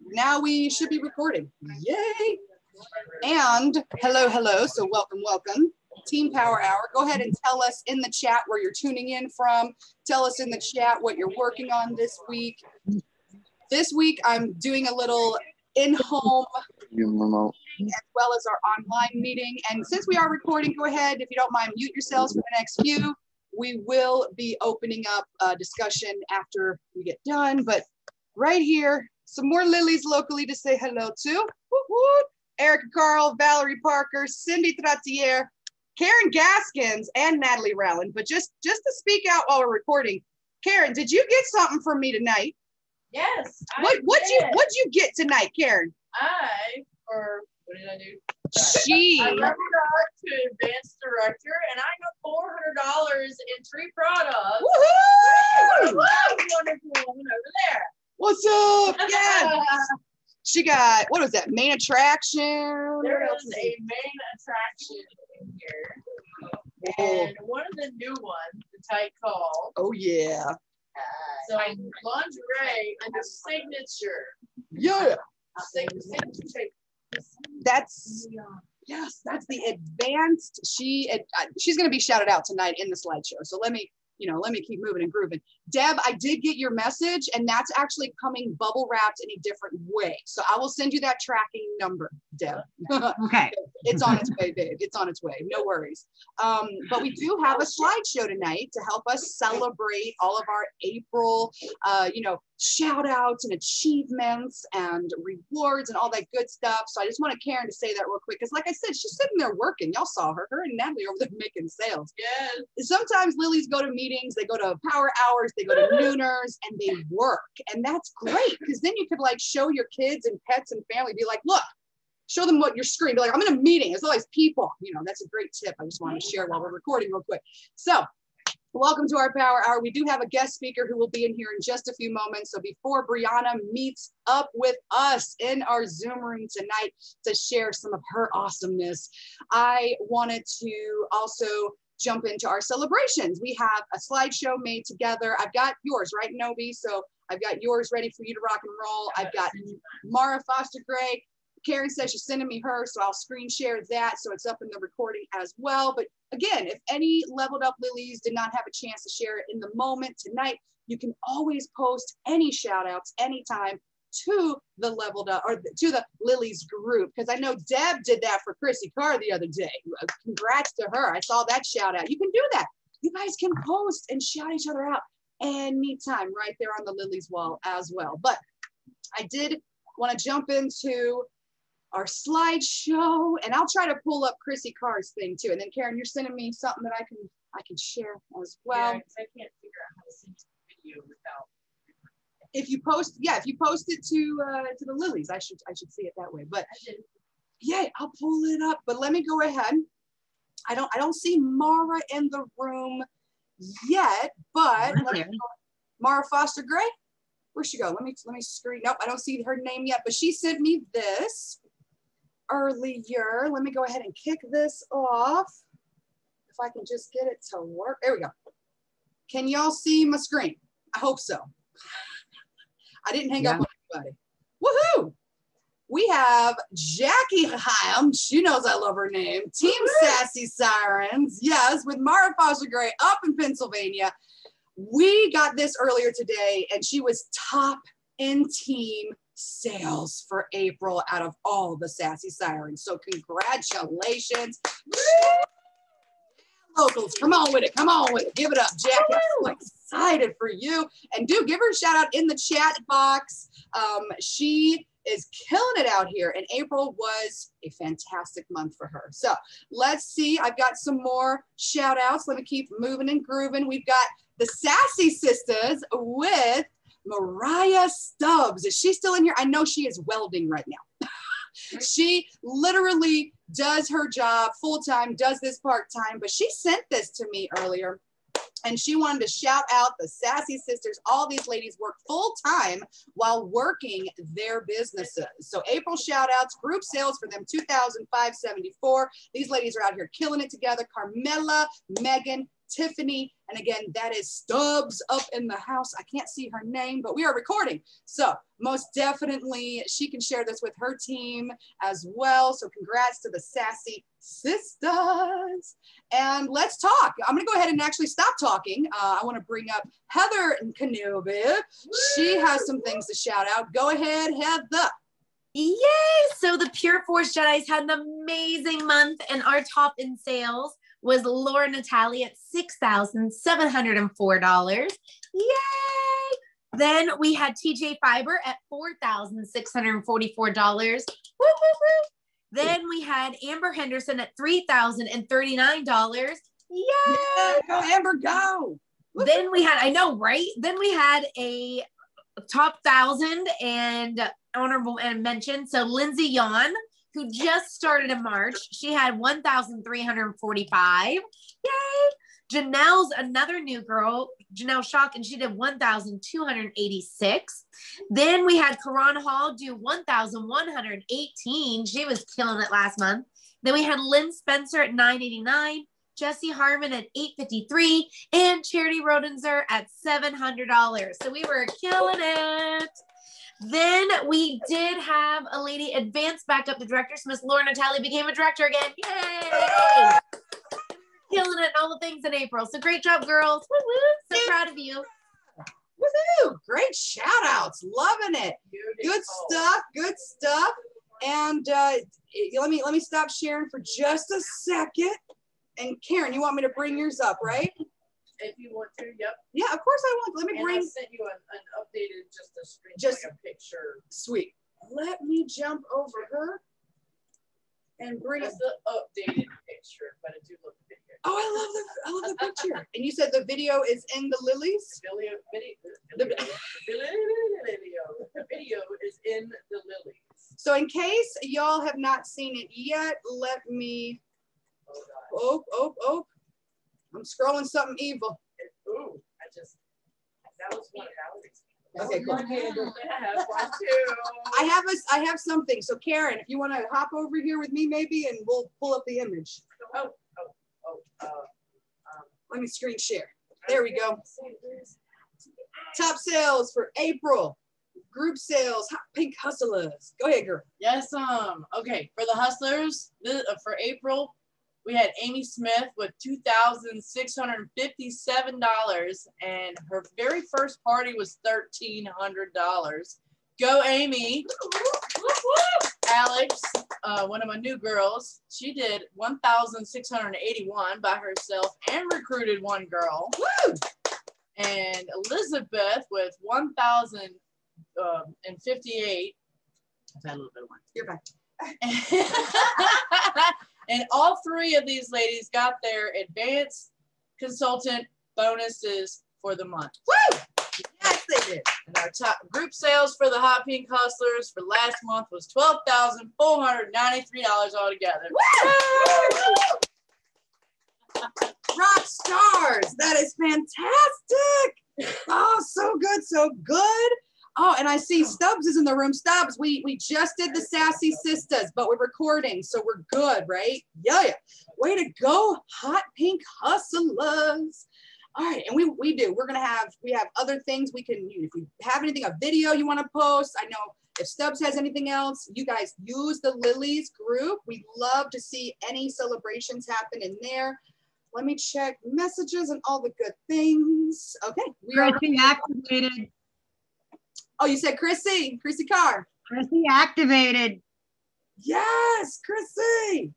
Now we should be recording. Yay! And hello. So welcome. Team Power Hour. Go ahead and tell us in the chat where you're tuning in from. Tell us in the chat what you're working on this week. This week, I'm doing a little in-home as well as our online meeting. And since we are recording, go ahead, if you don't mind, mute yourselves for the next few. We will be opening up a discussion after we get done. But right here, some more Lilies locally to say hello to. Woo -woo. Erica Carl, Valerie Parker, Cindy Tratier, Karen Gaskins, and Natalie Rowland. But just to speak out while we're recording, Karen, did you get something from me tonight? Yes. What'd you get tonight, Karen? What did I do? I leveled up to advanced director, and I got $400 in 3 products. Woohoo! Wonderful woman over there. What's up? Yeah. She got, what was that? Main attraction? There is a main attraction in here. And one of the new ones, the tight call. Oh, yeah. So lingerie and a signature. Yeah. Signature. That's the advanced. She's going to be shouted out tonight in the slideshow. So let me keep moving and grooving. Deb, I did get your message, and that's actually coming bubble wrapped in a different way. So I will send you that tracking number, Deb. Okay. It's on its way, babe. It's on its way. No worries. But we do have a slideshow tonight to help us celebrate all of our April, shout outs and achievements and rewards and all that good stuff. So I just wanted Karen to say that real quick. Because like I said, she's sitting there working. Y'all saw her and Natalie over there making sales. Yes. Sometimes Lilies go to meetings, they go to power hours, they go to nooners, and they work. And that's great. Because then you could like show your kids and pets and family, be like, look, show them what your screen, be like, I'm in a meeting, there's all these people. That's a great tip. I just wanted to share while we're recording real quick. So welcome to our Power Hour. We do have a guest speaker who will be in here in just a few moments. So before Brianna meets up with us in our Zoom room tonight to share some of her awesomeness, I wanted to also jump into our celebrations. We have a slideshow made together. I've got yours, right, Nobi? So I've got yours ready for you to rock and roll. I've got Mara Foster Gray. Karen says she's sending me hers, so I'll screen share that so it's up in the recording as well. But again, if any leveled up Lilies did not have a chance to share it in the moment tonight, you can always post any shout outs anytime to the leveled up or to the Lilies group. Because I know Deb did that for Chrissy Carr the other day. Congrats to her. I saw that shout out. You can do that. You guys can post and shout each other out anytime right there on the Lilies wall as well. But I did want to jump into our slideshow, and I'll try to pull up Chrissy Carr's thing too. And then Karen, you're sending me something that I can share as well. Yeah, I can't figure out how to send the video without. If you post it to the Lilies, I should see it that way. But yeah, I'll pull it up. But let me go ahead. I don't see Mara in the room yet, but Mara Foster Gray, where'd she go? Let me screen. Nope, I don't see her name yet, but she sent me this earlier. Let me go ahead and kick this off. If I can just get it to work. There we go. Can y'all see my screen? I hope so. I didn't hang up on anybody. Woohoo! We have Jackie Hyam. She knows I love her name. Team Sassy Sirens. Yes, with Mara Foster Gray up in Pennsylvania. We got this earlier today, and she was top in team sales for April out of all the Sassy Sirens. So congratulations. Locals, come on with it. Come on with it. Give it up, Jackie. I'm so excited for you. And do give her a shout out in the chat box. She is killing it out here, and April was a fantastic month for her. So let's see. I've got some more shout outs. Let me keep moving and grooving. We've got the Sassy Sisters with Mariah Stubbs. Is she still in here? I know she is welding right now. She literally does her job full-time, does this part-time, but she sent this to me earlier. And she wanted to shout out the Sassy Sisters. All these ladies work full-time while working their businesses. So April shout outs, group sales for them, $2,574. These ladies are out here killing it together. Carmela, Megan, Tiffany. And again, that is Stubbs up in the house. I can't see her name, but we are recording. So most definitely she can share this with her team as well. So congrats to the Sassy Sisters. And let's talk. I'm gonna go ahead and actually stop talking. I wanna bring up Heather Kenobi. She has some things to shout out. Go ahead, Heather. Yay! So the Pure Force Jedis had an amazing month, and our top in sales was Laura Natalie at $6,704. Yay! Then we had TJ Fiber at $4,644. Woo, woo, woo. Then we had Amber Henderson at $3,039. Yay! Yeah, go Amber, go. Then we had, I know, right? Then we had a top 1,000 and honorable and mention. So Lindsay Yon, who just started in March, she had 1,345. Yay! Janelle's another new girl, Janelle Shock, and she did 1,286. Then we had Karan Hall do 1,118. She was killing it last month. Then we had Lynn Spencer at 989, Jesse Harmon at $853, and Charity Rodenzer at $700. So we were killing it. Then we did have a lady advance back up to director. So Miss Laura Natalie became a director again. Yay! Killing it and all the things in April. So great job, girls. Woo woo. So proud of you. Woohoo! Great shout outs. Loving it. Good stuff. Good stuff. And let me stop sharing for just a second. And Karen, you want me to bring yours up, right? If you want to, yep. Yeah, of course I want. Let me bring. I sent you an updated, just a screen, just like a picture. Sweet. Let me jump over her and bring It's the updated picture, but it do look video. Oh, I love the picture. And you said the video is in the lilies? The video is in the lilies. So in case y'all have not seen it yet, let me. Oh. I'm scrolling something evil. Ooh, that was one. Okay, cool. I have one too. I have something. So Karen, if you want to hop over here with me maybe, and we'll pull up the image. Let me screen share. There we go. Top sales for April. Group sales, Hot Pink Hustlers. Go ahead, girl. Yes, okay. For the Hustlers, for April, we had Amy Smith with $2,657, and her very first party was $1,300. Go Amy. Alex, one of my new girls, she did 1,681 by herself and recruited one girl. Woo! And Elizabeth with 1,058. I've had a little bit of wine. You're back. And all three of these ladies got their advanced consultant bonuses for the month. Woo! Yes, they did. And our top group sales for the Hot Pink Hustlers for last month was $12,493 altogether. Woo! Rock stars. That is fantastic. Oh, so good, so good. Oh, and I see Stubbs is in the room. Stubbs, we just did the Sassy Sisters, but we're recording, so we're good, right? Yeah. Way to go, Hot Pink Hustlers. All right, and we do. We have other things we can use. If you have anything, a video you want to post, I know if Stubbs has anything else, you guys use the Lilies group. We'd love to see any celebrations happen in there. Let me check messages and all the good things. Okay. Chrissy activated. Oh, you said Chrissy Carr. Chrissy activated. Yes, Chrissy.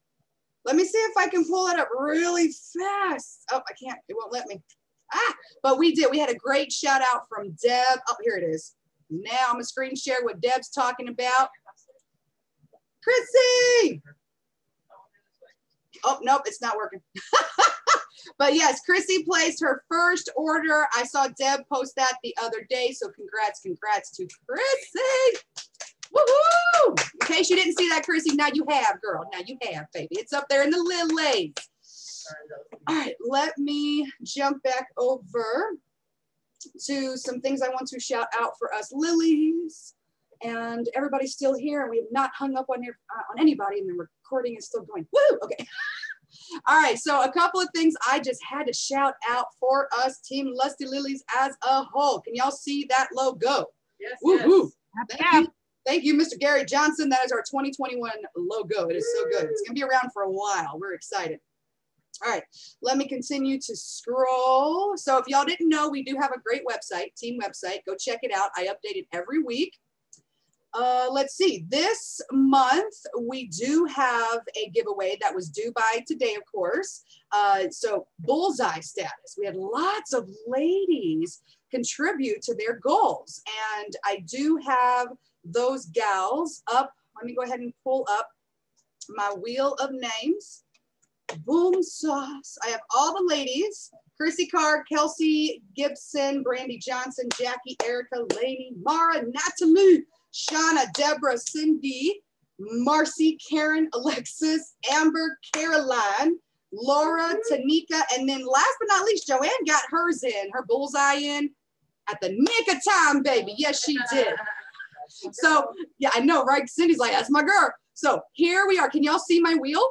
Let me see if I can pull it up really fast. Oh, I can't. It won't let me. But we did. We had a great shout out from Deb. Oh, here it is. Now I'm going to screen share what Deb's talking about. Chrissy. Oh, nope, it's not working. But yes, Chrissy placed her first order. I saw Deb post that the other day. So congrats to Chrissy. Woohoo! In case you didn't see that, Chrissy, now you have, girl. Now you have, baby. It's up there in the lilies. All right, let me jump back over to some things I want to shout out for us lilies. And everybody's still here, and we have not hung up on anybody, and the recording is still going. Woo! Okay. All right, so a couple of things I just had to shout out for us, Team Lusty Lilies as a whole. Can y'all see that logo? Yes, Woo-hoo. yes. Thank you, Mr. Gary Johnson. That is our 2021 logo. It is so good. It's going to be around for a while. We're excited. All right, let me continue to scroll. So if y'all didn't know, we do have a great website, team website. Go check it out. I update it every week. Let's see, this month we do have a giveaway that was due by today, of course. So bullseye status. We had lots of ladies contribute to their goals, and I do have those gals up. Let me go ahead and pull up my wheel of names. Boom sauce. I have all the ladies: Chrissy Carr, Kelsey Gibson, Brandy Johnson, Jackie, Erica, Lainey, Mara, Natalie, Shauna, Deborah, Cindy, Marcy, Karen, Alexis, Amber, Caroline, Laura, Tanika, and then last but not least, Joanne got hers in, her bullseye in at the nick of time, baby. Yes, she did. So, yeah, I know, right? Cindy's like, that's my girl. So here we are. Can y'all see my wheel?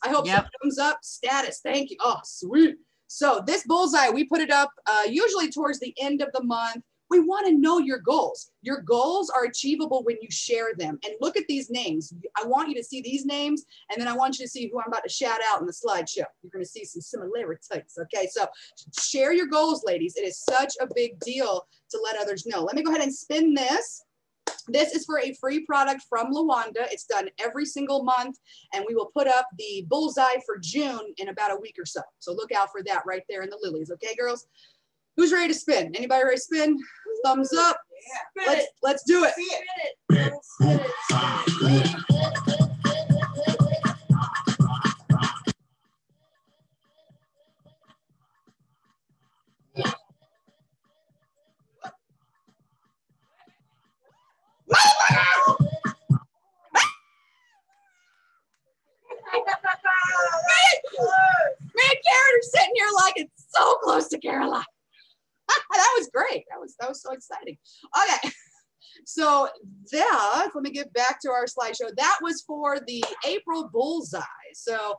I hope Yep. it comes up. Status. Thank you. Oh, sweet. So this bullseye, we put it up usually towards the end of the month. We want to know your goals. Your goals are achievable when you share them. And look at these names. I want you to see these names, and then I want you to see who I'm about to shout out in the slideshow. You're going to see some similarities. Okay, so share your goals, ladies. It is such a big deal to let others know. Let me go ahead and spin this. This is for a free product from Lawanda. It's done every single month, and we will put up the bullseye for June in about a week or so. So look out for that right there in the lilies. Okay, girls? Who's ready to spin? Anybody ready to spin? Thumbs up. Yeah. Let's do it. Spin it. Me and Karen are sitting here like it's so close to Caroline. That was great. That was so exciting. Okay. So that, let me get back to our slideshow. That was for the April bullseye. So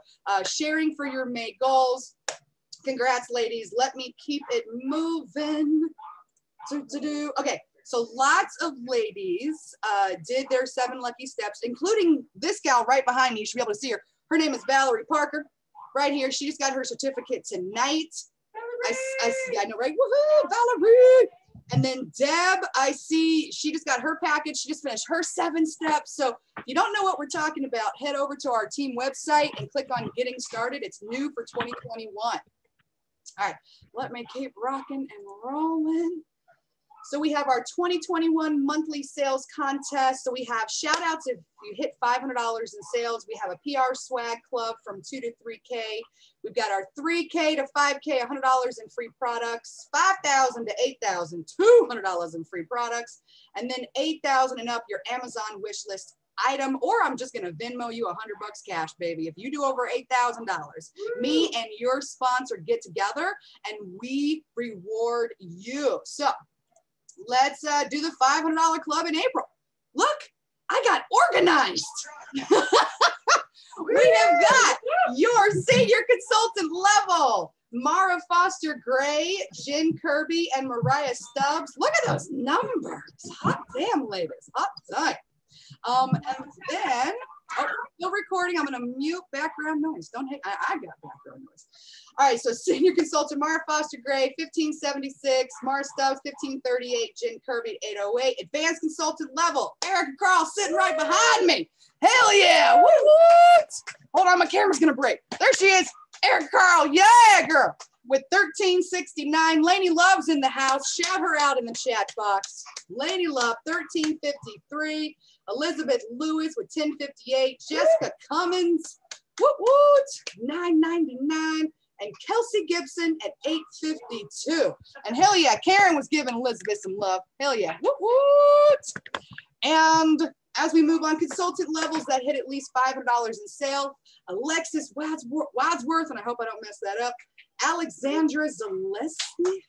sharing for your May goals. Congrats, ladies. Let me keep it moving. Okay. So lots of ladies did their 7 lucky steps, including this gal right behind me. You should be able to see her. Her name is Valerie Parker. Right here. She just got her certificate tonight. I know, right? Woohoo, Valerie. And then Deb, I see she just got her package. She just finished her 7 steps. So if you don't know what we're talking about, head over to our team website and click on Getting Started. It's new for 2021. All right, let me keep rocking and rolling. So we have our 2021 monthly sales contest. So we have shout outs if you hit $500 in sales. We have a PR swag club from 2 to 3K. We've got our 3K to 5K, $100 in free products, 5,000 to 8,000, $200 in free products, and then 8,000 and up your Amazon wish list item, or I'm just gonna Venmo you $100 cash, baby. If you do over $8,000, me and your sponsor get together and we reward you. So let's do the $500 club in April. Look, I got organized. We have got your senior consultant level, Mara Foster Gray, Jen Kirby, and Mariah Stubbs. Look at those numbers. Hot damn, ladies. Hot damn. And then, oh, still recording. I'm going to mute background noise. Don't hate. I got background noise. All right, so senior consultant Mara Foster Gray, 1576, Mara Stubbs, 1538, Jen Kirby, 808. Advanced consultant level, Erica Carl sitting right behind me. Hell yeah! Woo-woo! Hold on, my camera's gonna break. There she is, Erica Carl. Yeah, girl. With 1369, Lainey Love's in the house. Shout her out in the chat box. Lainey Love, 1353. Elizabeth Lewis with 1058. Jessica Cummins, woot, 999. And Kelsey Gibson at 852. And hell yeah, Karen was giving Elizabeth some love. Hell yeah. Woot. And as we move on, consultant levels that hit at least $500 in sale. Alexis Wadsworth, and I hope I don't mess that up. Alexandra Zaleski.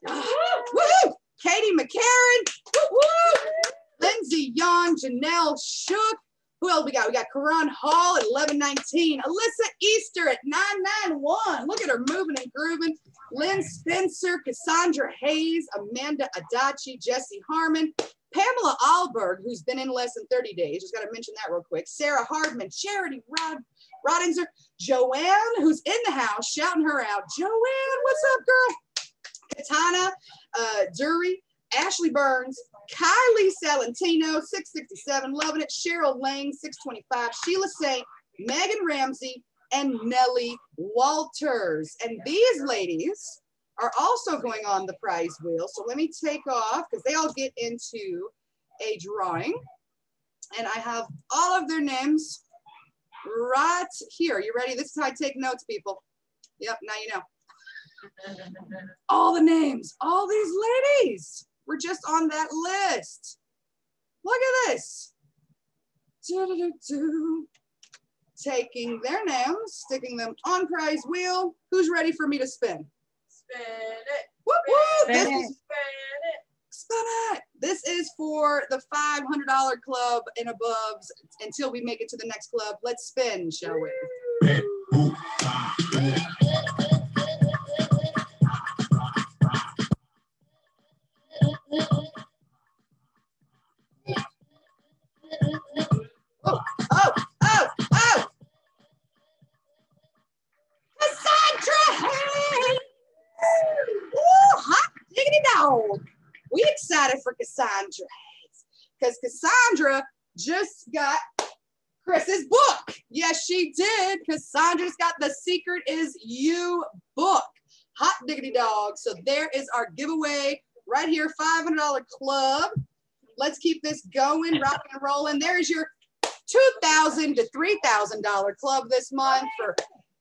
Woohoo! Katie McCarran. Woo-woo! Lindsay Young, Janelle Shook, Who else we got? We got Karan Hall at 1119. Alyssa Easter at 991. Look at her moving and grooving. Lynn Spencer, Cassandra Hayes, Amanda Adachi, Jesse Harmon, Pamela Alberg, who's been in less than 30 days. Just got to mention that real quick. Sarah Hardman, Charity Rodinser, Joanne, who's in the house, shouting her out. Joanne, what's up, girl? Katana Dury, Ashley Burns, Kylie Salentino, 667, loving it. Cheryl Lane, 625, Sheila Saint, Megan Ramsey, and Nellie Walters. And these ladies are also going on the prize wheel. So let me take off because they all get into a drawing. And I have all of their names right here. You ready? This is how I take notes, people. Yep, now you know. All the names, all these ladies were just on that list. Look at this. Taking their names, sticking them on prize wheel. Who's ready for me to spin? Spin it. Whoop, whoop. Spin This it. is, spin it. This is for the $500 club and above until we make it to the next club. Let's spin, shall we? Oh, oh, oh, oh. Cassandra Hayes. Ooh, hot diggity dog. We excited for Cassandra Hayes because Cassandra just got Chris's book. Yes, she did. Cassandra's got The Secret Is You book. Hot diggity dog. So there is our giveaway right here, $500 club. Let's keep this going, rocking and rolling. There's your $2,000 to $3,000 club this month for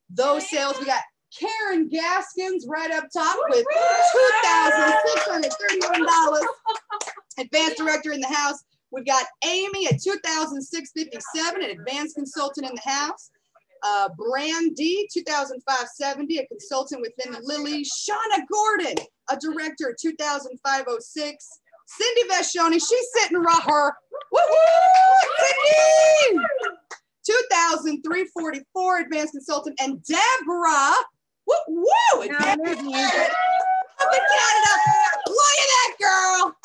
those sales. We got Karen Gaskins right up top with $2,631. Advanced director in the house. We've got Amy at $2,657, an advanced consultant in the house. Brandy, $2,570, a consultant within the Lily. Shauna Gordon, a director at $2,506. Cindy Vashoni, she's sitting right here. Woo-hoo! Cindy! $2,344, advanced consultant. And Deborah, woo-woo! Advanced consultant up in Canada. Look at that girl.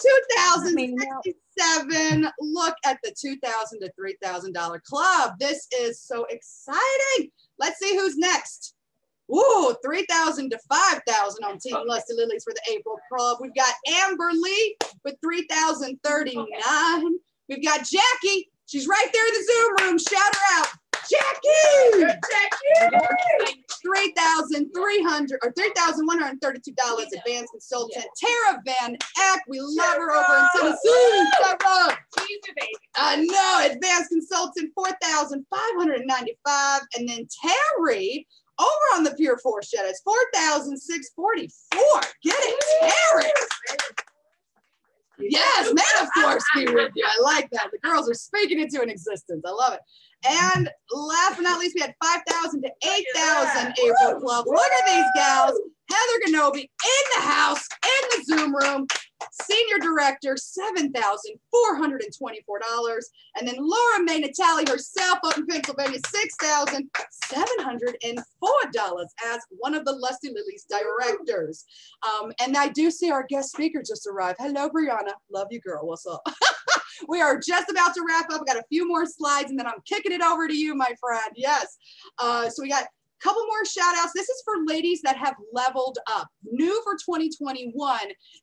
$2,067. Look at the $2,000 to $3,000 club. This is so exciting. Let's see who's next. Ooh, $3,000 to $5,000 on Team Lusty Lilies for the April club. We've got Amber Lee with $3,039. We've got Jackie. She's right there in the Zoom room. Shout her out. Jackie! $3,132 advanced consultant. Tara Van Eck. We love her over in Tennessee. Tara. She's a baby. I know, advanced consultant, $4,595. And then Terry over on the Pure Force Jet, it's $4,644. Get it, Terry. Yes, may the force be with you. I like that. The girls are speaking into an existence. I love it. And last but not least, we had 5,000 to 8,000 April club. Look at these gals. Heather Ganobi in the house, in the Zoom room. Senior director, $7,424. And then Laura May Natali herself up in Pennsylvania, $6,704 as one of the Lusty Lilies directors. And I do see our guest speaker just arrived. Hello, Brianna. Love you, girl. What's up? We are just about to wrap up. We got a few more slides and then I'm kicking it over to you, my friend. Yes. So we got couple more shout outs. This is for ladies that have leveled up. New for 2021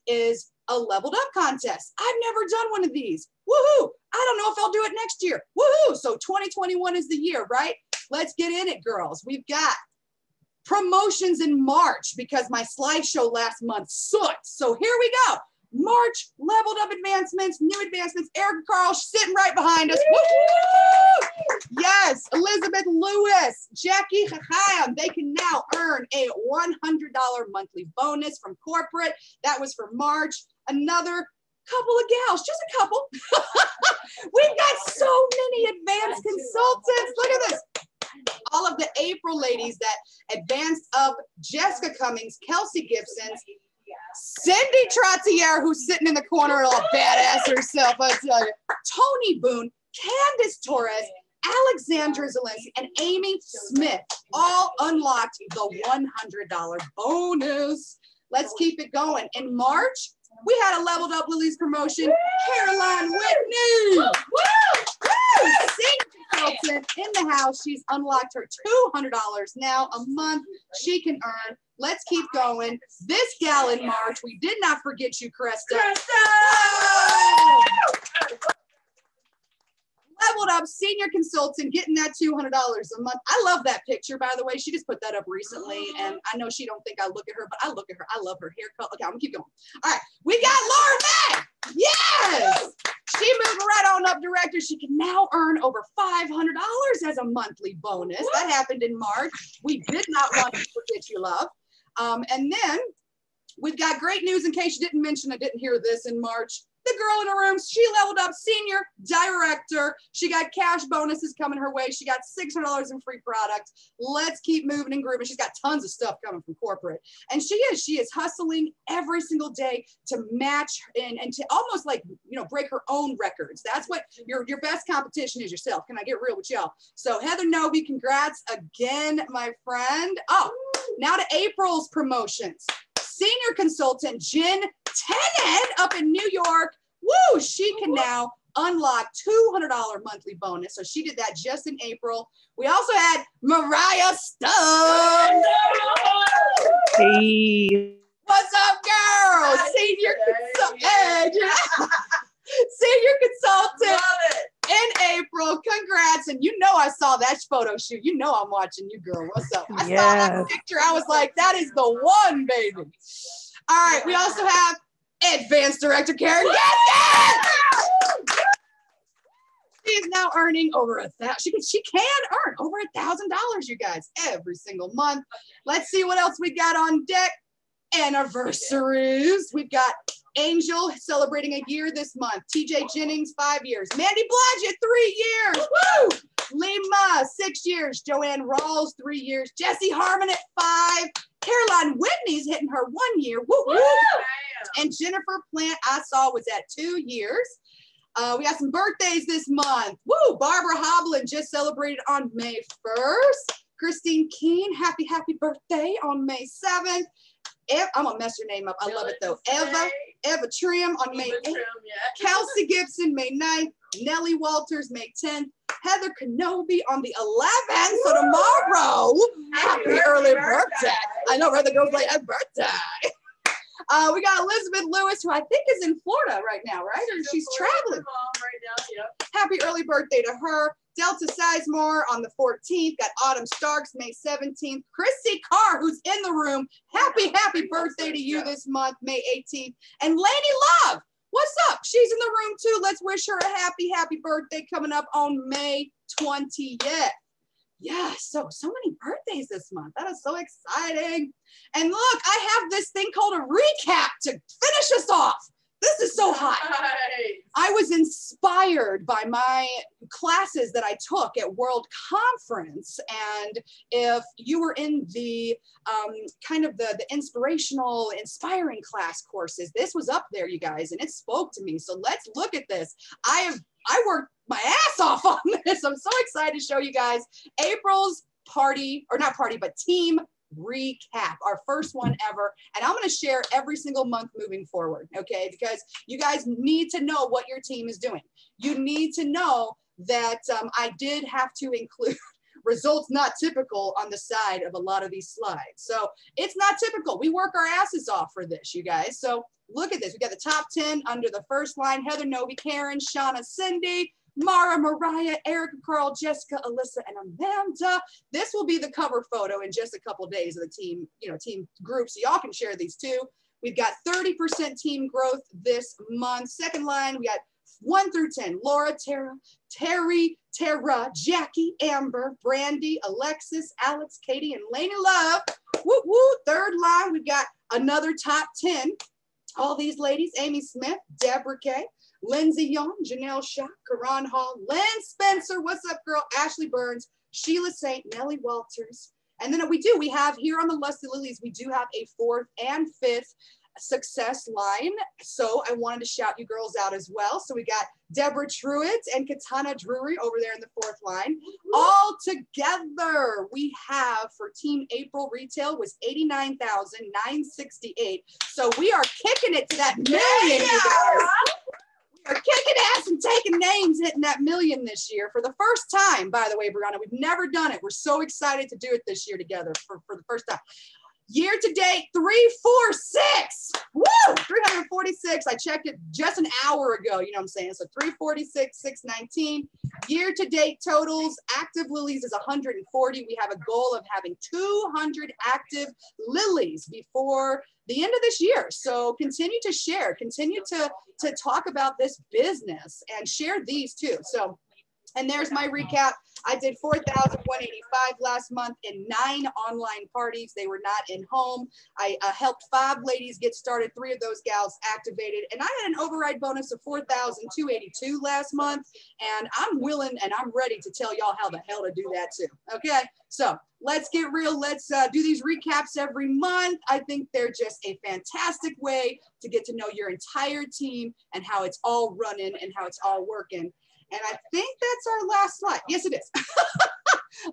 is a leveled up contest. I've never done one of these. Woohoo! I don't know if I'll do it next year. Woohoo! So 2021 is the year, right? Let's get in it, girls. We've got promotions in March because my slideshow last month sucked. So here we go. March, leveled up advancements, new advancements. Erica Carl sitting right behind us. Woo-hoo! Yes, Elizabeth Lewis, Jackie Chacham, they can now earn a $100 monthly bonus from corporate. That was for March. Another couple of gals, just a couple. We've got so many advanced consultants. Look at this. All of the April ladies that advanced up: Jessica Cummings, Kelsey Gibson, Cindy Trottier, who's sitting in the corner all badass herself, I tell you. Tony Boone, Candace Torres, Alexandra Zielinski, and Amy Smith all unlocked the $100 bonus. Let's keep it going. In March, we had a leveled up Lily's promotion, Caroline Whitney. Senior consultant in the house. She's unlocked her $200 now a month she can earn. Let's keep going. This gal in March, we did not forget you, Cresta. Leveled up senior consultant, getting that $200 a month. I love that picture, by the way. She just put that up recently, and I know she don't think I look at her, but I look at her. I love her haircut. Okay, I'm gonna keep going. All right, we got Laura May. Yes, she moved right on up director. She can now earn over $500 as a monthly bonus. That happened in March. We did not want to forget you, love. And then we've got great news in case you didn't mention, I didn't hear this in March. The girl in the room, she leveled up senior director. She got cash bonuses coming her way. She got $600 in free products. Let's keep moving and grooving. She's got tons of stuff coming from corporate. And she is hustling every single day to match and to almost like, you know, break her own records. That's what your best competition is, yourself. Can I get real with y'all? So Heather Novy, congrats again, my friend. Oh, now to April's promotions. Senior consultant Jen Tennant up in New York. Woo! She can now unlock $200 monthly bonus. So she did that just in April. We also had Mariah Stone. Hey. What's up, girl? Senior consultant. Senior consultant in April. Congrats. And you know I saw that photo shoot. You know I'm watching you, girl. What's up? I saw that picture. I was like, that is the one, baby. All right. We also have Advanced Director Karen Gaskin. She is now earning over $1,000. She can earn over $1,000, you guys, every single month. Let's see what else we got on deck. Anniversaries. We've got Angel celebrating a year this month. TJ Jennings, 5 years. Mandy Blodgett, 3 years. Woo! Lima, 6 years. Joanne Rawls, 3 years. Jessie Harmon at 5. Caroline Whitney's hitting her 1 year. Woo, woo. And Jennifer Plant, I saw, was at 2 years. We got some birthdays this month. Woo! Barbara Hoblin just celebrated on May 1st. Christine Keene, happy birthday on May 7th. I'm gonna mess your name up. I love it though. Eva Trim on May 8th. Kelsey Gibson, May 9th. Nellie Walters, May 10th. Heather Kenobi on the 11th. So tomorrow, happy early birthday. I know, right? The girls like, happy birthday. We got Elizabeth Lewis, who I think is in Florida right now, right? Or she's traveling. Happy early birthday to her. Delta Sizemore on the 14th. Got Autumn Starks, May 17th. Chrissy Carr, who's in the room. Happy birthday to you this month, May 18th. And Lady Love, what's up? She's in the room too. Let's wish her a happy birthday coming up on May 20th. Yeah, so many birthdays this month. That is so exciting. And look, I have this thing called a recap to finish us off. This is so hot. I was inspired by my classes that I took at World Conference. And if you were in the kind of the inspirational, inspiring class courses, this was up there, you guys, and it spoke to me. So let's look at this. I worked my ass off on this. I'm so excited to show you guys April's party, or not party, but team recap, our first one ever. And I'm going to share every single month moving forward, okay? Because you guys need to know what your team is doing. You need to know that I did have to include results not typical on the side of a lot of these slides. So it's not typical. We work our asses off for this, you guys. So look at this. We got the top 10 under the first line: Heather, Novi, Karen, Shauna, Cindy, Mara, Mariah, Erica, Carl, Jessica, Alyssa, and Amanda. This will be the cover photo in just a couple of days of the team, team group. So y'all can share these too. We've got 30% team growth this month. Second line, we got 1 through 10. Laura, Tara, Terry, Tara, Jackie, Amber, Brandy, Alexis, Alex, Katie, and Lainey Love. Woo woo. Third line, we've got another top 10. All these ladies: Amy Smith, Deborah Kay, Lindsay Young, Janelle Shaw, Karan Hall, Lynn Spencer, what's up, girl? Ashley Burns, Sheila Saint, Nellie Walters. And then we have here on the Lusty Lilies, we do have a 4th and 5th success line. So I wanted to shout you girls out as well. So we got Deborah Truitt and Katana Drury over there in the fourth line. All together, we have for Team April retail was $89,968. So we are kicking it to that million, you guys. We are kicking ass and taking names, hitting that million this year for the first time, by the way, Brianna. We've never done it. We're so excited to do it this year together for the first time. Year to date, 346. Woo! 346. I checked it just an hour ago. You know what I'm saying? So 346, 619. Year to date totals, active lilies is 140. We have a goal of having 200 active lilies before the end of this year. So continue to share, continue to talk about this business and share these too. So, and there's my recap. I did 4,185 last month in 9 online parties. They were not in home. I helped 5 ladies get started, 3 of those gals activated, and I had an override bonus of 4,282 last month. And I'm willing and I'm ready to tell y'all how the hell to do that too. Okay, so let's get real. Let's do these recaps every month. I think they're just a fantastic way to get to know your entire team and how it's all running and how it's all working. And I think that's our last slide. Yes, it is.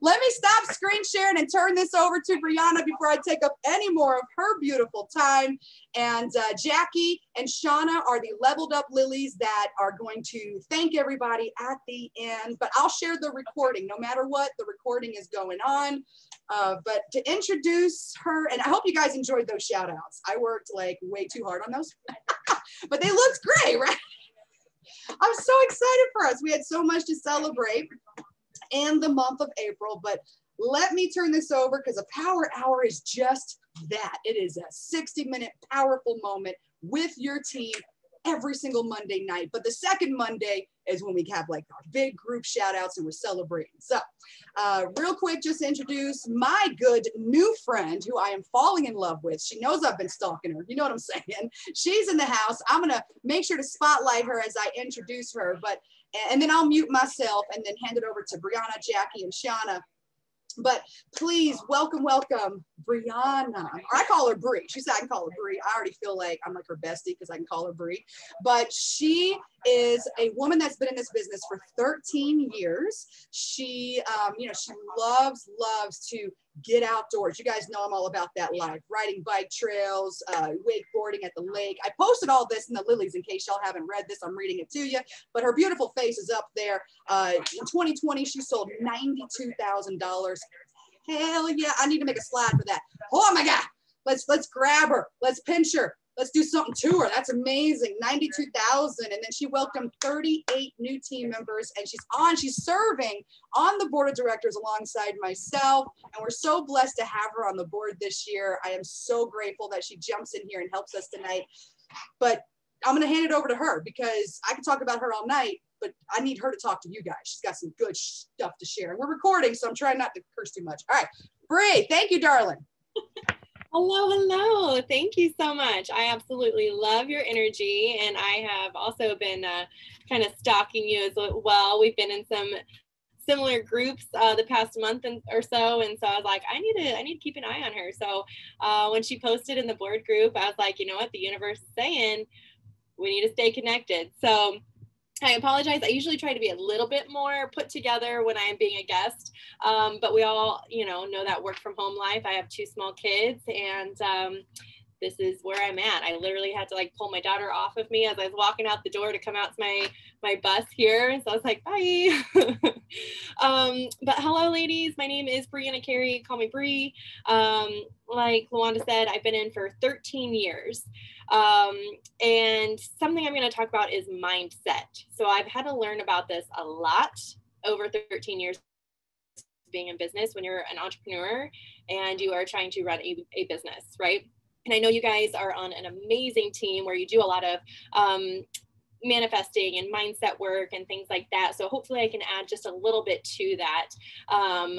Let me stop screen sharing and turn this over to Brianna before I take up any more of her beautiful time. And Jackie and Shauna are the leveled up lilies that are going to thank everybody at the end. But I'll share the recording. No matter what, the recording is going on. But to introduce her, and I hope you guys enjoyed those shout outs. I worked like way too hard on those, but they looked great, right? I'm so excited for us. We had so much to celebrate in the month of April, but let me turn this over because a power hour is just that. It is a 60-minute powerful moment with your team every single Monday night. But the second Monday is when we have like our big group shout outs and we're celebrating. So real quick, just to introduce my good new friend who I am falling in love with. She knows I've been stalking her. You know what I'm saying? She's in the house. I'm going to make sure to spotlight her as I introduce her, and then I'll mute myself and then hand it over to Brianna, Jackie, and Shauna. But please welcome Brianna. Or I call her Bree. She said I can call her Bree. I already feel like I'm like her bestie because I can call her Bree. But she is a woman that's been in this business for 13 years. She, she loves to get outdoors. You guys know I'm all about that life. Riding bike trails, wakeboarding at the lake. I posted all this in the lilies in case y'all haven't read this. I'm reading it to you. But her beautiful face is up there. In 2020, she sold $92,000. Hell yeah! I need to make a slide for that. Oh my God! Let's grab her. Let's pinch her. Let's do something to her. That's amazing. 92,000. And then she welcomed 38 new team members, and she's serving on the board of directors alongside myself. And we're so blessed to have her on the board this year. I am so grateful that she jumps in here and helps us tonight. But I'm going to hand it over to her because I can talk about her all night, but I need her to talk to you guys. She's got some good stuff to share. And we're recording, so I'm trying not to curse too much. All right, Bree, thank you, darling. Hello. Thank you so much. I absolutely love your energy, and I have also been kind of stalking you as well. We've been in some similar groups the past month or so, and so I was like, I need to keep an eye on her. So when she posted in the board group, I was like, you know what, the universe is saying we need to stay connected. So I apologize. I usually try to be a little bit more put together when I am being a guest, but we all, know that work from home life. I have 2 small kids, and this is where I'm at. I literally had to pull my daughter off of me as I was walking out the door to come out to my bus here. So I was like, bye. But hello, ladies. My name is Brianna Carey. Call me Bree. Like Lawanda said, I've been in for 13 years. And something I'm going to talk about is mindset. So I've had to learn about this a lot over 13 years being in business when you're an entrepreneur and you are trying to run a business, right? And I know you guys are on an amazing team where you do a lot of manifesting and mindset work and things like that. So hopefully I can add just a little bit to that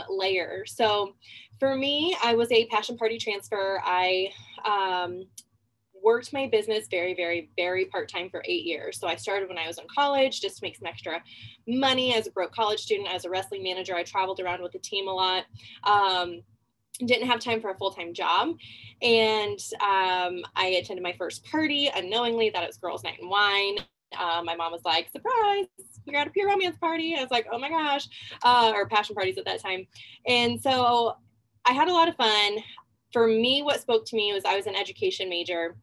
layer. So for me, I was a passion party transfer. I worked my business very, very, very part-time for 8 years. So I started when I was in college just to make some extra money as a broke college student. As a wrestling manager, I traveled around with the team a lot. didn't have time for a full-time job. And I attended my first party unknowingly, thought it was girls' night and wine. My mom was like, surprise, you got a pure romance party. I was like, oh my gosh, or passion parties at that time. And so I had a lot of fun. For me, what spoke to me was I was an education major.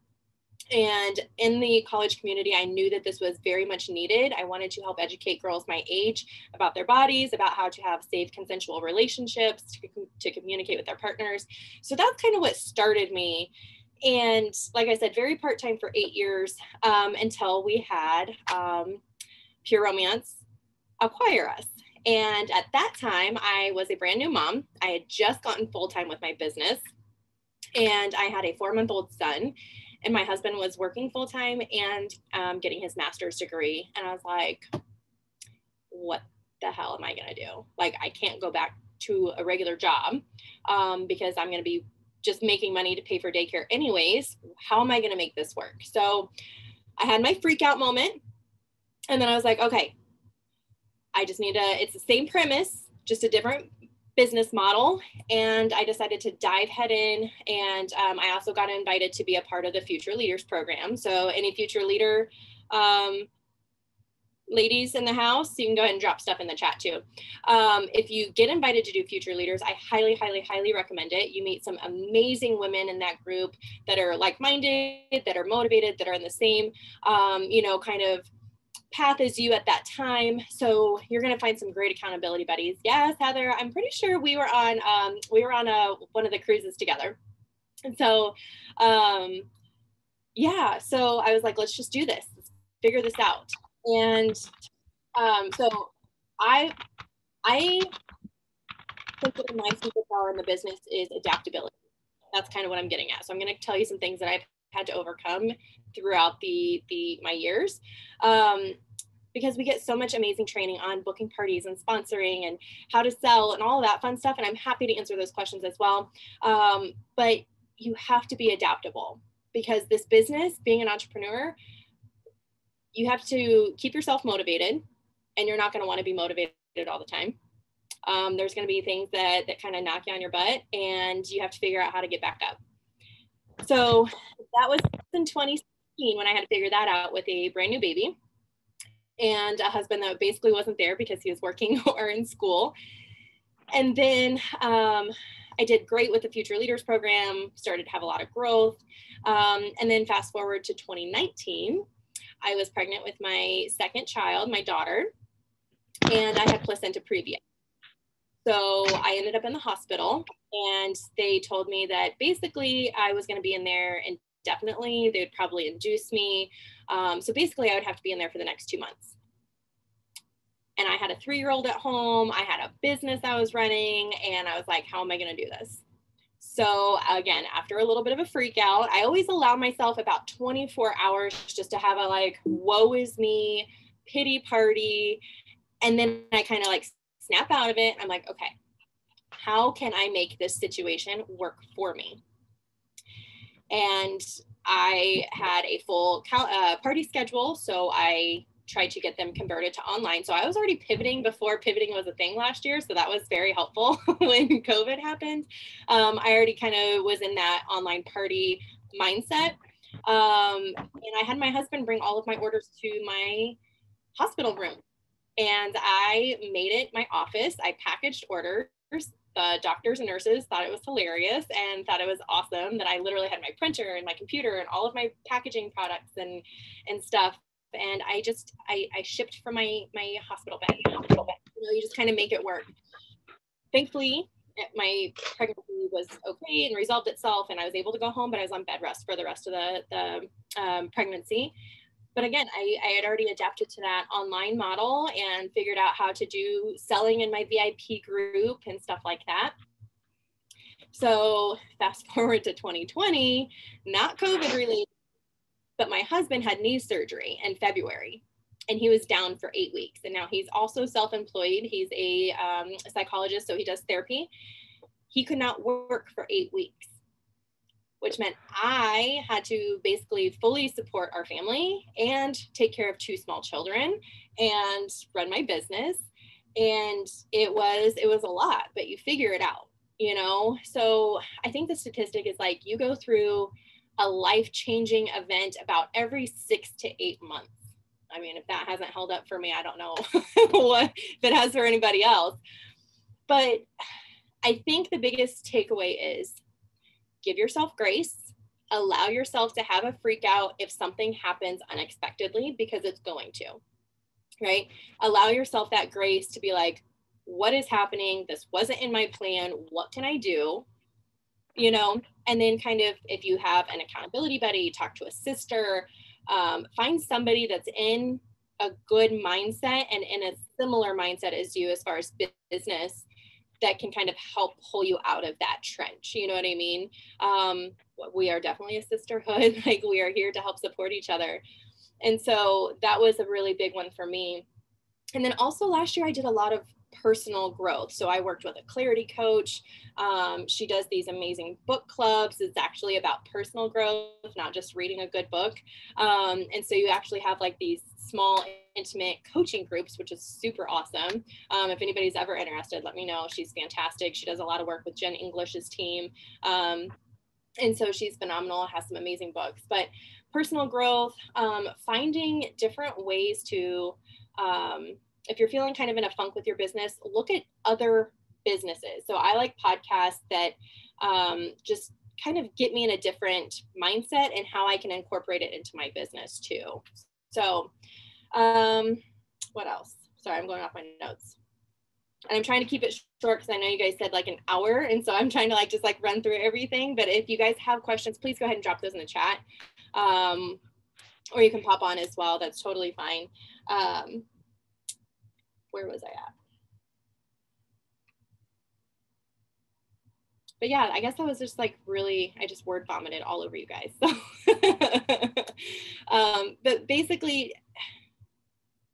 And in the college community, I knew that this was very much needed. I wanted to help educate girls my age about their bodies, about how to have safe, consensual relationships, to communicate with their partners. So that's kind of what started me. And like I said, very part-time for 8 years until we had Pure Romance acquire us. And at that time, I was a brand new mom. I had just gotten full-time with my business, and I had a 4-month-old son, and my husband was working full-time and getting his master's degree. And I was like, what the hell am I going to do? Like, I can't go back to a regular job because I'm going to be just making money to pay for daycare anyways. How am I going to make this work? So I had my freak out moment. And then I was like, okay, I just need it's the same premise, just a different business model. And I decided to dive head in. And I also got invited to be a part of the Future Leaders program. So any future leader ladies in the house, you can go ahead and drop stuff in the chat too. If you get invited to do Future Leaders, I highly, highly, highly recommend it. You meet some amazing women in that group that are like-minded, that are motivated, that are in the same, kind of path as you at that time. So you're going to find some great accountability buddies. Yes, Heather, I'm pretty sure we were on one of the cruises together. And so, yeah, so I was like, let's just do this, let's figure this out. And so I think that my superpower in the business is adaptability. That's kind of what I'm getting at. So I'm going to tell you some things that I've had to overcome throughout my years, because we get so much amazing training on booking parties and sponsoring and how to sell and all of that fun stuff. And I'm happy to answer those questions as well. But you have to be adaptable, because this business, being an entrepreneur, you have to keep yourself motivated, and you're not going to want to be motivated all the time. There's going to be things that kind of knock you on your butt, and you have to figure out how to get back up. So that was in 2016 when I had to figure that out with a brand new baby and a husband that basically wasn't there because he was working or in school. And then I did great with the Future Leaders program, started to have a lot of growth. And then fast forward to 2019, I was pregnant with my second child, my daughter, and I had placenta previa. So I ended up in the hospital, and they told me that basically I was going to be in there indefinitely. They would probably induce me. So basically I would have to be in there for the next 2 months. And I had a 3-year-old at home. I had a business I was running, and I was like, how am I going to do this? So again, after a little bit of a freak out, I always allow myself about 24 hours just to have a like, woe is me, pity party. And then I kind of like snap out of it. I'm like, okay, how can I make this situation work for me? And I had a full party schedule. So I tried to get them converted to online. So I was already pivoting before pivoting was a thing last year. So that was very helpful when COVID happened. I already kind of was in that online party mindset. And I had my husband bring all of my orders to my hospital room. And I made it my office. I packaged orders. The doctors and nurses thought it was hilarious and thought it was awesome that I literally had my printer and my computer and all of my packaging products and stuff. And I shipped from my hospital bed. You just kind of make it work. Thankfully, my pregnancy was okay and resolved itself, and I was able to go home, but I was on bed rest for the rest of the pregnancy. But again, I had already adapted to that online model and figured out how to do selling in my VIP group and stuff like that. So fast forward to 2020, not COVID related, but my husband had knee surgery in February, and he was down for 8 weeks. And now he's also self-employed. He's a psychologist, so he does therapy. He could not work for 8 weeks, which meant I had to basically fully support our family and take care of 2 small children and run my business. And it was a lot, but you figure it out. you know? So I think the statistic is like you go through a life-changing event about every 6 to 8 months. I mean, if that hasn't held up for me, I don't know what if it has for anybody else. But I think the biggest takeaway is give yourself grace, allow yourself to have a freak out if something happens unexpectedly, because it's going to, right? Allow yourself that grace to be like, what is happening? This wasn't in my plan. What can I do? You know, and then kind of, if you have an accountability buddy, talk to a sister, find somebody that's in a good mindset and in a similar mindset as you as far as business that can kind of help pull you out of that trench. You know what I mean? We are definitely a sisterhood. Like, we are here to help support each other. And so that was a really big one for me. And then also last year I did a lot of personal growth. So I worked with a clarity coach. She does these amazing book clubs. It's actually about personal growth, not just reading a good book. And so you actually have like these small, intimate coaching groups, which is super awesome. If anybody's ever interested, let me know. She's fantastic. She does a lot of work with Jen English's team. And so she's phenomenal, has some amazing books. But personal growth, finding different ways to, if you're feeling kind of in a funk with your business, look at other businesses. So I like podcasts that just kind of get me in a different mindset and how I can incorporate it into my business too. So what else? Sorry, I'm going off my notes. And I'm trying to keep it short because I know you guys said like an hour. And so I'm trying to like just like run through everything. But if you guys have questions, please go ahead and drop those in the chat. Or you can pop on as well. That's totally fine. Where was I at? But yeah, I guess that was just like really, I just word vomited all over you guys. So, but basically,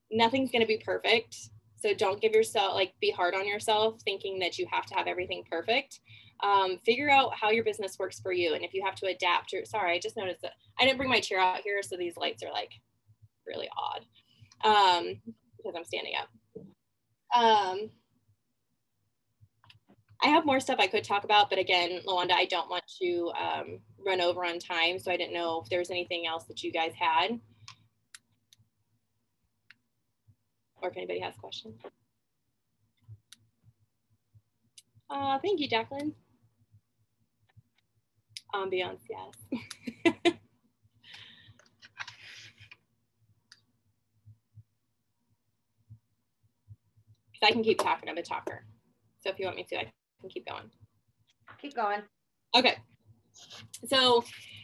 nothing's going to be perfect. So don't give yourself, like, be hard on yourself thinking that you have to have everything perfect. Figure out how your business works for you. And if you have to adapt or, sorry, I just noticed that I didn't bring my chair out here. So these lights are like really odd because I'm standing up. I have more stuff I could talk about, but again, Lawanda, I don't want to run over on time. So I didn't know if there was anything else that you guys had. Or if anybody has questions. Thank you, Jacqueline. Ambiance, yes. I can keep talking, I'm a talker. So if you want me to, I can keep going. Keep going. Okay. So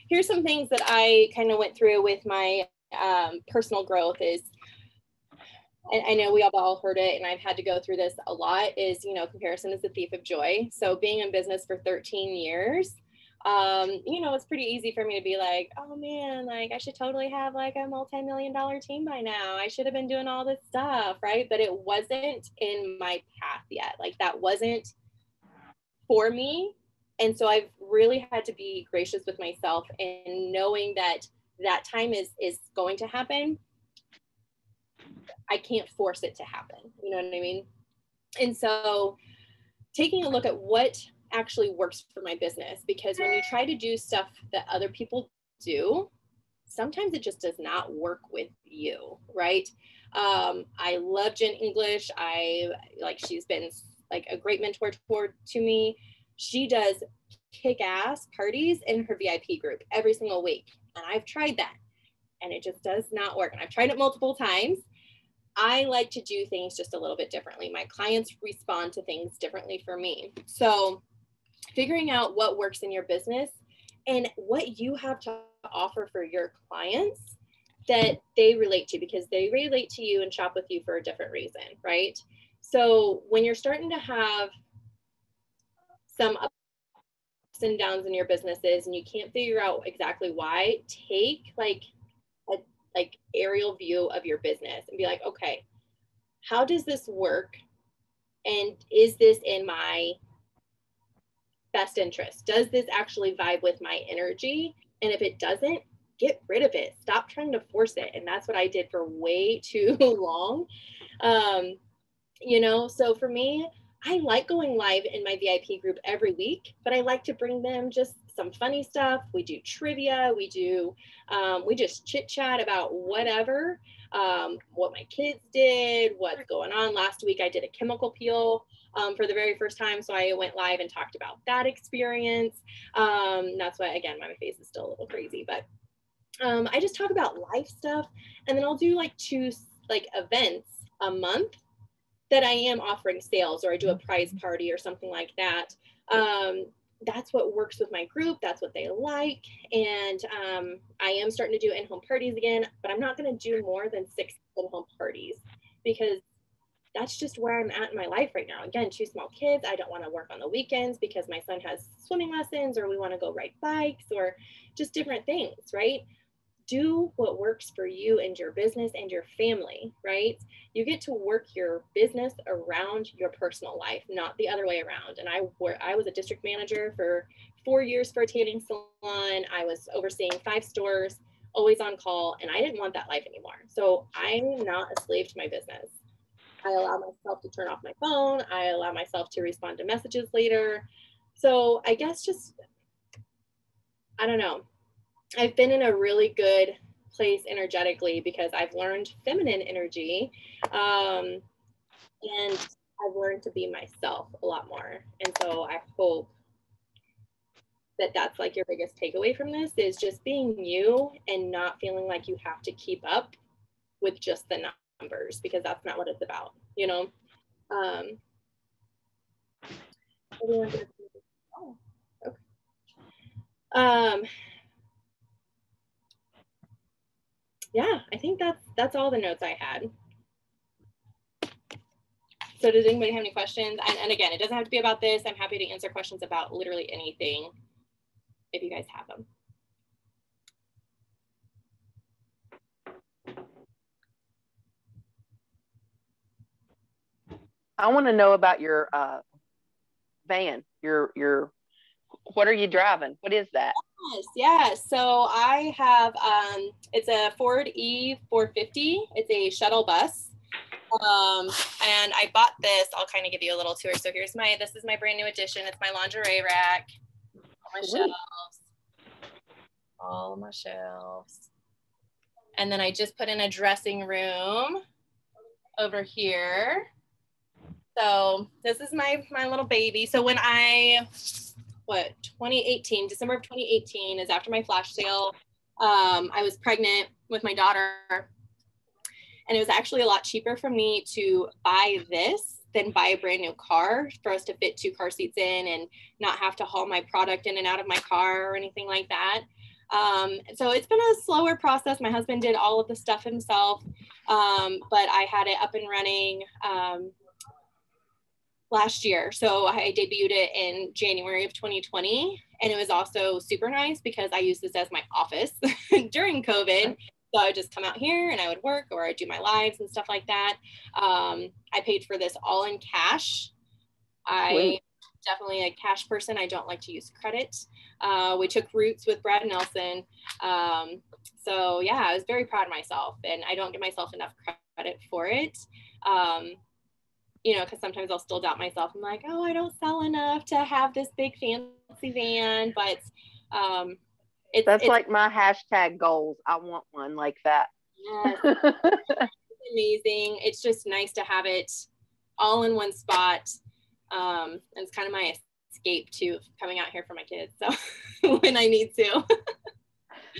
here's some things that I kind of went through with my personal growth is, and I know we all heard it, and I've had to go through this a lot, is, you know, comparison is the thief of joy. So being in business for 13 years, you know, it's pretty easy for me to be like, oh man, like I should totally have like a multi-million-dollar team by now. I should have been doing all this stuff, right? But it wasn't in my path yet. Like that wasn't for me. And so I've really had to be gracious with myself and knowing that that time is going to happen. I can't force it to happen. You know what I mean? And so taking a look at what actually works for my business, because when you try to do stuff that other people do, sometimes it just does not work with you, right? I love Jen English. She's been like a great mentor to me. She does kick-ass parties in her VIP group every single week. And I've tried that and it just does not work. And I've tried it multiple times. I like to do things just a little bit differently. My clients respond to things differently for me. So figuring out what works in your business and what you have to offer for your clients that they relate to, because they relate to you and shop with you for a different reason, right? So when you're starting to have some ups and downs in your businesses and you can't figure out exactly why, take like aerial view of your business and be like, okay, how does this work? And is this in my best interest? Does this actually vibe with my energy? And if it doesn't, get rid of it. Stop trying to force it. And that's what I did for way too long. You know, so for me, I like going live in my VIP group every week, but I like to bring them just some funny stuff. We do trivia, we just chit chat about whatever, what my kids did, what's going on. Last week I did a chemical peel for the very first time. So I went live and talked about that experience. That's why, again, my face is still a little crazy, but I just talk about life stuff. And then I'll do like 2 like events a month that I am offering sales, or I do a prize party or something like that. That's what works with my group. That's what they like. And I am starting to do in-home parties again, but I'm not going to do more than 6 in-home parties because that's just where I'm at in my life right now. Again, 2 small kids. I don't want to work on the weekends because my son has swimming lessons, or we want to go ride bikes, or just different things, right? Do what works for you and your business and your family, right? You get to work your business around your personal life, not the other way around. And I was a district manager for 4 years for a tanning salon. I was overseeing 5 stores, always on call, and I didn't want that life anymore. So I'm not a slave to my business. I allow myself to turn off my phone. I allow myself to respond to messages later. So I guess just, I don't know. I've been in a really good place energetically because I've learned feminine energy, and I've learned to be myself a lot more. And so I hope that that's like your biggest takeaway from this, is just being you and not feeling like you have to keep up with just the numbers, because that's not what it's about, you know? Yeah, I think that's all the notes I had. So does anybody have any questions? And again, it doesn't have to be about this. I'm happy to answer questions about literally anything if you guys have them. I want to know about your van. Your what are you driving? What is that? Yes. So I have it's a Ford E450. It's a shuttle bus. And I bought this. I'll kind of give you a little tour. So this is my brand new addition. It's my lingerie rack. All my shelves. And then I just put in a dressing room over here. So this is my little baby. So when 2018, December of 2018 is after my flash sale. I was pregnant with my daughter, and it was actually a lot cheaper for me to buy this than buy a brand new car, for us to fit 2 car seats in and not have to haul my product in and out of my car or anything like that. So it's been a slower process. My husband did all of the stuff himself, but I had it up and running last year. So I debuted it in January of 2020. And it was also super nice because I used this as my office during COVID. So I would just come out here and I would work, or I'd do my lives and stuff like that. I paid for this all in cash. I definitely a cash person. I don't like to use credit. We took routes with Brad Nelson. So yeah, I was very proud of myself, and I don't give myself enough credit for it. You know, because sometimes I'll still doubt myself. I'm like, oh, I don't sell enough to have this big fancy van, but it's like my hashtag goals. I want one like that. Yes. It's amazing. It's just nice to have it all in one spot. And it's kind of my escape to coming out here for my kids. So when I need to.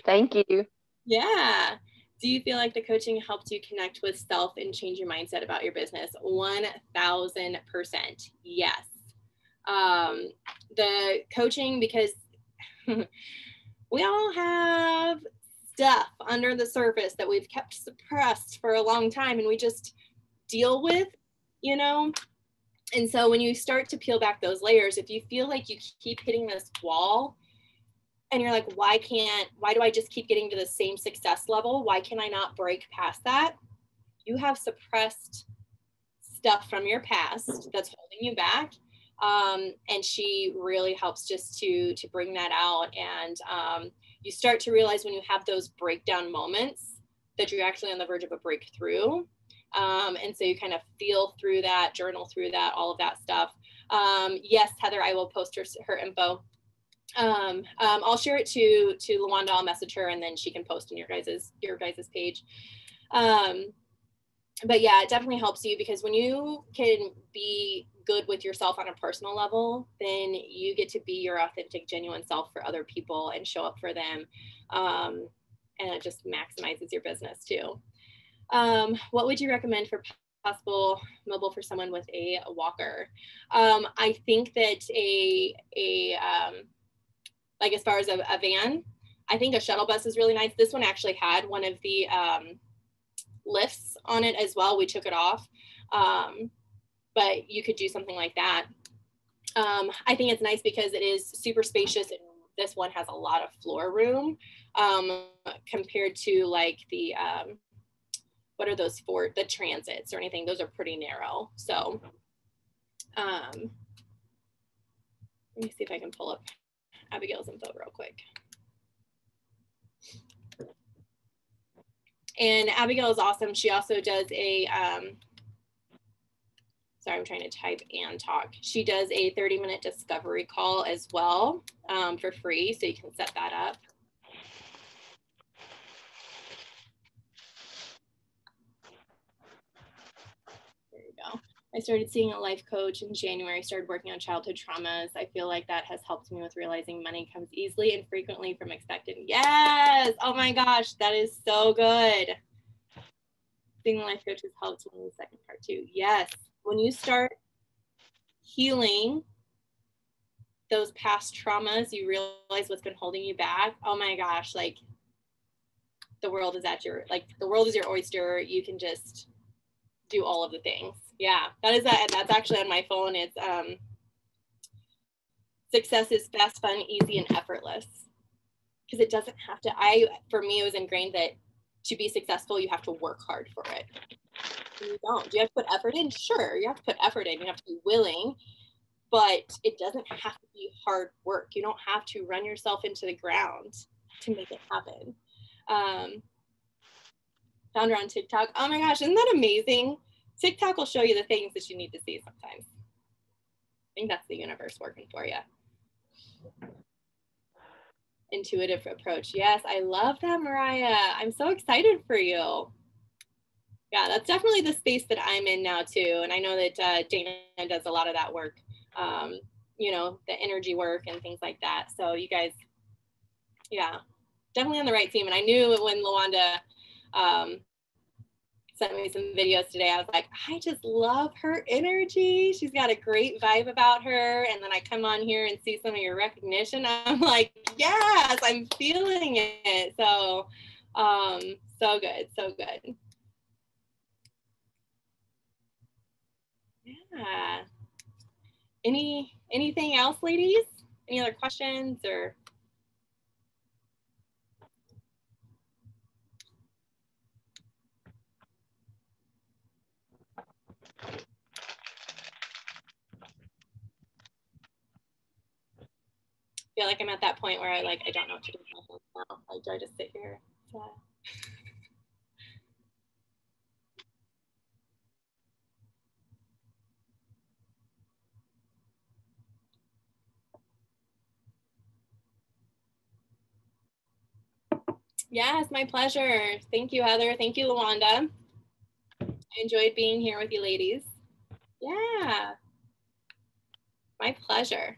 Thank you. Yeah. Do you feel like the coaching helped you connect with self and change your mindset about your business? 1000%. Yes. The coaching, because we all have stuff under the surface that we've kept suppressed for a long time, and we just deal with, you know? And so when you start to peel back those layers, if you feel like you keep hitting this wall, and you're like, why do I just keep getting to the same success level? Why can I not break past that? You have suppressed stuff from your past that's holding you back. And she really helps just to bring that out. And you start to realize when you have those breakdown moments that you're actually on the verge of a breakthrough. And so you kind of feel through that, journal through that, all of that stuff. Yes, Heather, I will post her info. I'll share it to LaWanda. I'll message her, and then she can post on your guys's page. But yeah, it definitely helps you, because when you can be good with yourself on a personal level, then you get to be your authentic, genuine self for other people and show up for them. And it just maximizes your business too. What would you recommend for possible mobile for someone with a walker? I think that like as far as a van, I think a shuttle bus is really nice. This one actually had one of the lifts on it as well. We took it off, but you could do something like that. I think it's nice because it is super spacious, and this one has a lot of floor room compared to like the what are those for, the transits or anything? Those are pretty narrow. So let me see if I can pull up Abigail's info real quick. And Abigail is awesome. She also does a, sorry, I'm trying to type and talk. She does a 30-minute discovery call as well for free. So you can set that up. There you go. I started seeing a life coach in January, started working on childhood traumas. I feel like that has helped me with realizing money comes easily and frequently from expected. Yes. Oh my gosh, that is so good. Seeing the life coach has helped me in the second part too. Yes. When you start healing those past traumas, you realize what's been holding you back. Oh my gosh, like the world is at your, like the world is your oyster. You can just do all of the things. Yeah, that is that. And that's actually on my phone. It's success is fast, fun, easy, and effortless. Because it doesn't have to, for me, it was ingrained that to be successful, you have to work hard for it. And you don't. Do you have to put effort in? Sure, you have to put effort in. You have to be willing, but it doesn't have to be hard work. You don't have to run yourself into the ground to make it happen. Found her on TikTok. Oh my gosh, isn't that amazing? TikTok will show you the things that you need to see sometimes. I think that's the universe working for you. Intuitive approach. Yes, I love that, Mariah. I'm so excited for you. Yeah, that's definitely the space that I'm in now too. And I know that Dana does a lot of that work, you know, the energy work and things like that. So you guys, yeah, definitely on the right team. And I knew when LaWanda sent me some videos today, I was like, I just love her energy. She's got a great vibe about her. And then I come on here and see some of your recognition. I'm like, yes, I'm feeling it. So, so good, so good. Yeah. Anything else, ladies? Any other questions or? I feel like I'm at that point where I don't know what to do with my hands now. Like, do I just sit here? Yeah. Yes, my pleasure. Thank you, Heather. Thank you, LaWanda. I enjoyed being here with you ladies. Yeah, my pleasure.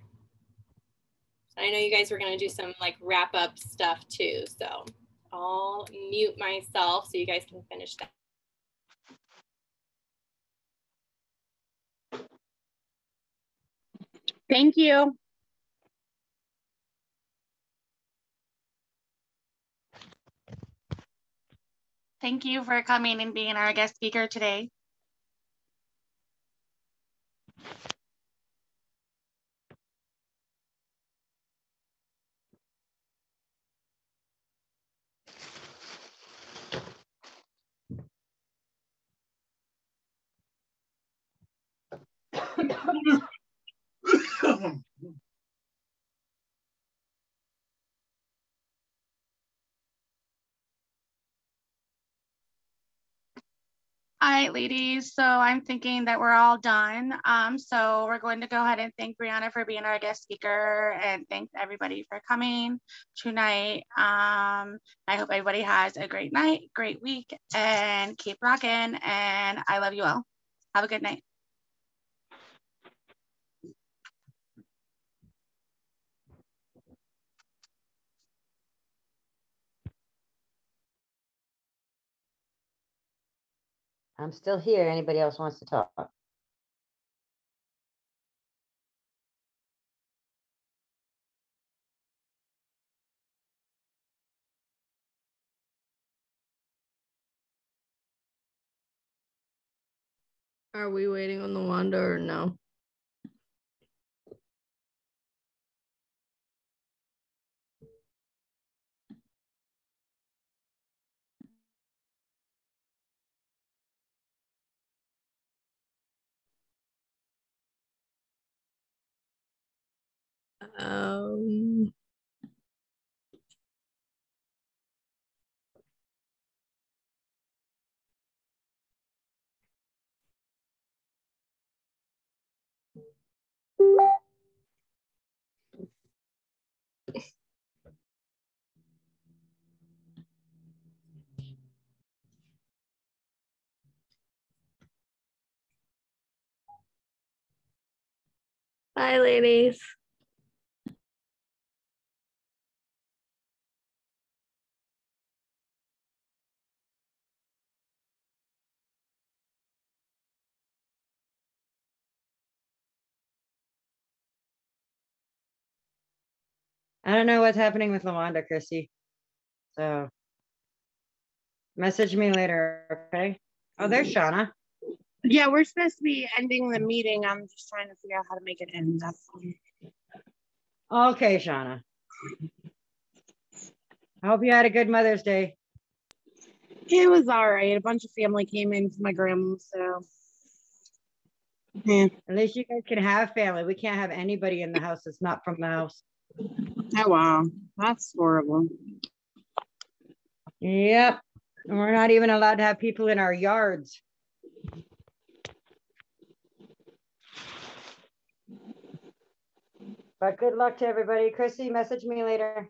I know you guys were going to do some like wrap up stuff too. So I'll mute myself so you guys can finish that. Thank you. Thank you for coming and being our guest speaker today. All right, ladies. So I'm thinking that we're all done. So we're going to go ahead and thank Brianna for being our guest speaker and thank everybody for coming tonight. I hope everybody has a great night, great week, and keep rocking. And I love you all. Have a good night. I'm still here. Anybody else wants to talk? Are we waiting on the Wanda or no? Um, Bye, ladies. I don't know what's happening with LaWanda, Chrissy. So message me later, okay? Oh, there's Shauna. Yeah, we're supposed to be ending the meeting. I'm just trying to figure out how to make it end. That's all. Okay, Shauna. I hope you had a good Mother's Day. It was all right. A bunch of family came in for my grandma, so yeah. At least you guys can have family. We can't have anybody in the house that's not from the house. Oh wow, that's horrible. Yep. And we're not even allowed to have people in our yards. But good luck to everybody. Chrissy, message me later.